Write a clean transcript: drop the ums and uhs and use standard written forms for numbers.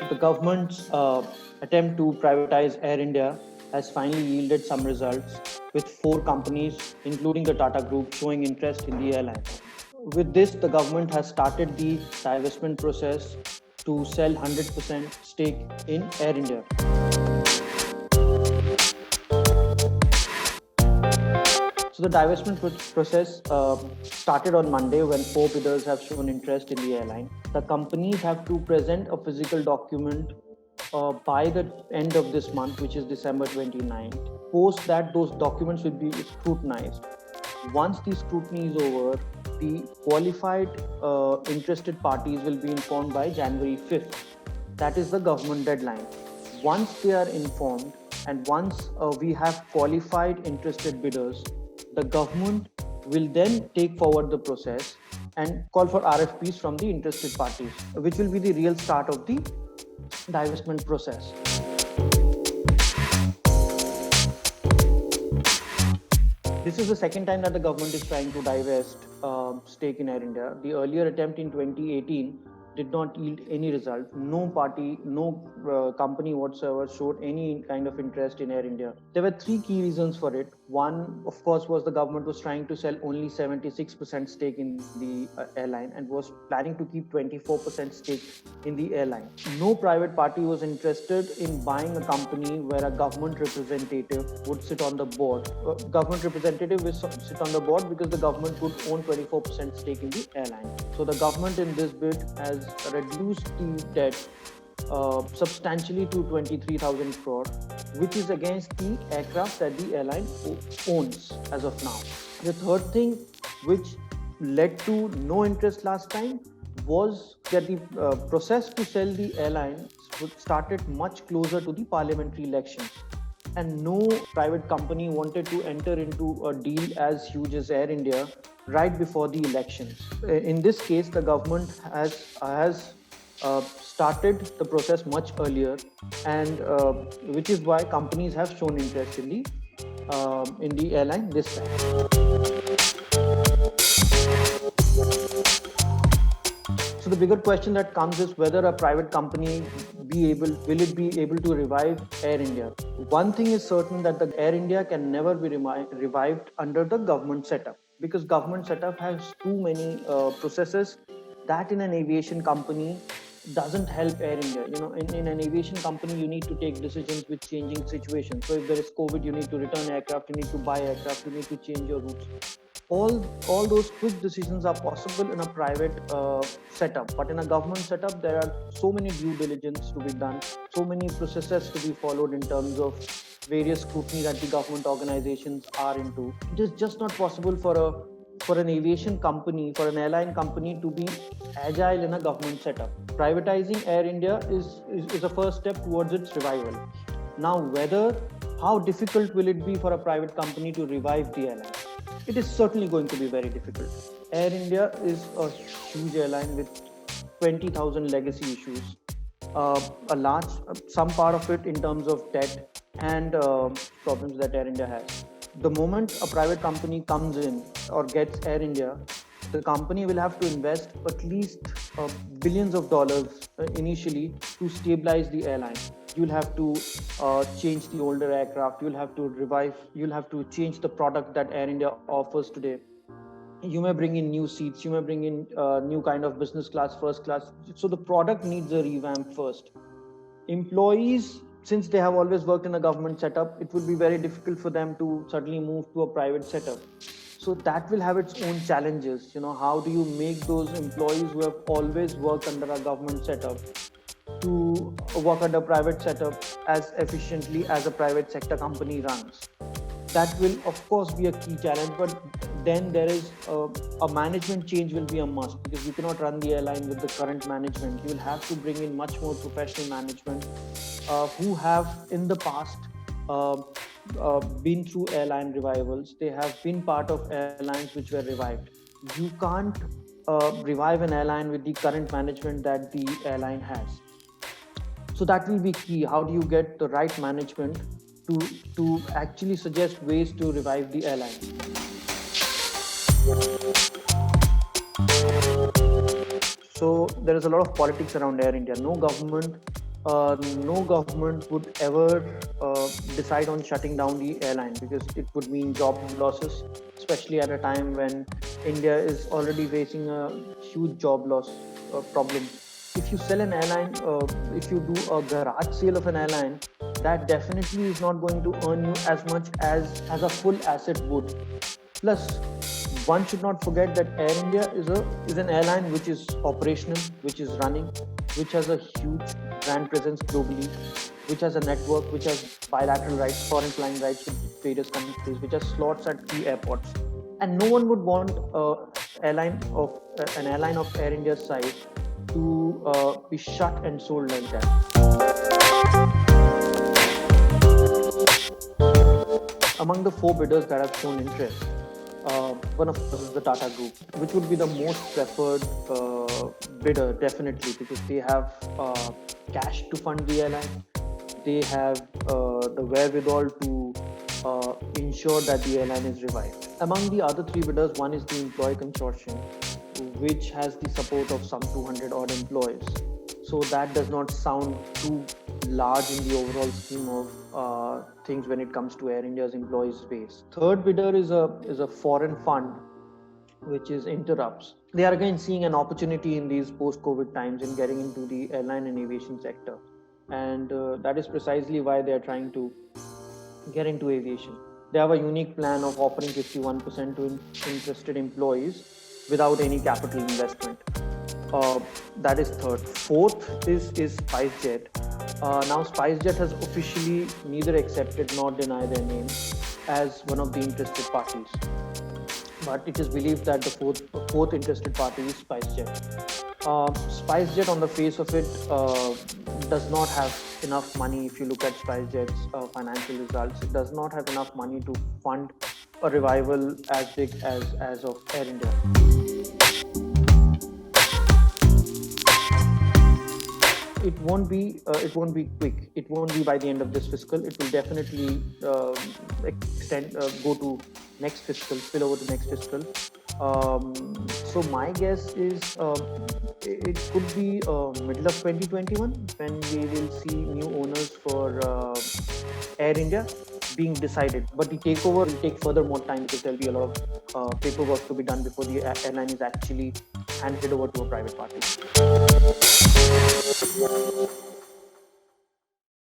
The government's attempt to privatize Air India has finally yielded some results, with four companies, including the Tata Group, showing interest in the airline. With this, the government has started the divestment process to sell 100% stake in Air India. So the divestment process started on Monday when four bidders have shown interest in the airline. The companies have to present a physical document by the end of this month, which is December 29th. Post that, those documents will be scrutinized. Once the scrutiny is over, the qualified interested parties will be informed by January 5th. That is the government deadline. Once they are informed and once we have qualified interested bidders, the government will then take forward the process and call for RFPs from the interested parties, which will be the real start of the divestment process. This is the second time that the government is trying to divest stake in Air India. The earlier attempt in 2018 did not yield any result. No party, no company whatsoever showed any kind of interest in Air India. There were three key reasons for it. One, of course, was the government was trying to sell only 76% stake in the airline and was planning to keep 24% stake in the airline. No private party was interested in buying a company where a government representative would sit on the board. Government representative will sit on the board because the government would own 24% stake in the airline. So the government in this bid has reduced the debt substantially to 23,000 crore, which is against the aircraft that the airline owns as of now. The third thing which led to no interest last time was that the process to sell the airline started much closer to the parliamentary elections. And no private company wanted to enter into a deal as huge as Air India right before the elections. In this case, the government has started the process much earlier, and which is why companies have shown interest in the airline this time. So the bigger question that comes is whether a private company will it be able to revive Air India? One thing is certain, that the Air India can never be revived under the government setup, because government setup has too many processes that in an aviation company doesn't help Air India. In an aviation company, you need to take decisions with changing situations. So if there is COVID, you need to return aircraft, you need to buy aircraft, you need to change your routes. All those quick decisions are possible in a private setup, but in a government setup, there are so many due diligence to be done, so many processes to be followed in terms of various scrutiny that the government organizations are into. It is just not possible for an aviation company, for an airline company, to be agile in a government setup. Privatizing Air India is a first step towards its revival. Now, how difficult will it be for a private company to revive the airline? It is certainly going to be very difficult. Air India is a huge airline with 20,000 legacy issues, some part of it in terms of debt and problems that Air India has. The moment a private company comes in or gets Air India, the company will have to invest at least billions of dollars initially to stabilize the airline. You'll have to change the older aircraft, you'll have to change the product that Air India offers today. You may bring in new seats, you may bring in new kind of business class, first class. So the product needs a revamp first. Employees, since they have always worked in a government setup, it would be very difficult for them to suddenly move to a private setup. So that will have its own challenges. How do you make those employees who have always worked under a government setup to work under a private setup as efficiently as a private sector company runs? That will, of course, be a key challenge, but then there is a management change will be a must, because you cannot run the airline with the current management. You will have to bring in much more professional management who have in the past been through airline revivals. They have been part of airlines which were revived. You can't revive an airline with the current management that the airline has. So that will be key. How do you get the right management to actually suggest ways to revive the airline? So there is a lot of politics around Air India. No government would ever decide on shutting down the airline, because it would mean job losses, especially at a time when India is already facing a huge job loss problem. If you sell an airline, if you do a garage sale of an airline, that definitely is not going to earn you as much as a full asset would. Plus, one should not forget that Air India is an airline which is operational, which is running, which has a huge brand presence globally, which has a network, which has bilateral rights, foreign flying rights with various countries, which has slots at key airports, and no one would want an airline of Air India's size to be shut and sold like that. Among the four bidders that have shown interest, one of course is the Tata Group, which would be the most preferred bidder, definitely, because they have cash to fund the airline. They have the wherewithal to ensure that the airline is revived. Among the other three bidders, one is the employee consortium, which has the support of some 200 odd employees. So that does not sound too large in the overall scheme of things when it comes to Air India's employees base. Third bidder is a foreign fund, which is Interrupts. They are again seeing an opportunity in these post-COVID times in getting into the airline and aviation sector, and that is precisely why they are trying to get into aviation. They have a unique plan of offering 51% to interested employees without any capital investment. That is third. Fourth is SpiceJet. Now SpiceJet has officially neither accepted nor denied their name as one of the interested parties, but it is believed that the fourth interested party is SpiceJet. SpiceJet, on the face of it, does not have enough money. If you look at SpiceJet's financial results, it does not have enough money to fund a revival as big as of Air India. It won't be quick. It won't be by the end of this fiscal. It will definitely go to next fiscal, spill over to next fiscal. So my guess is it could be middle of 2021 when we will see new owners for Air India being decided. But the takeover will take further more time, because there will be a lot of paperwork to be done before the airline is actually handed over to a private party.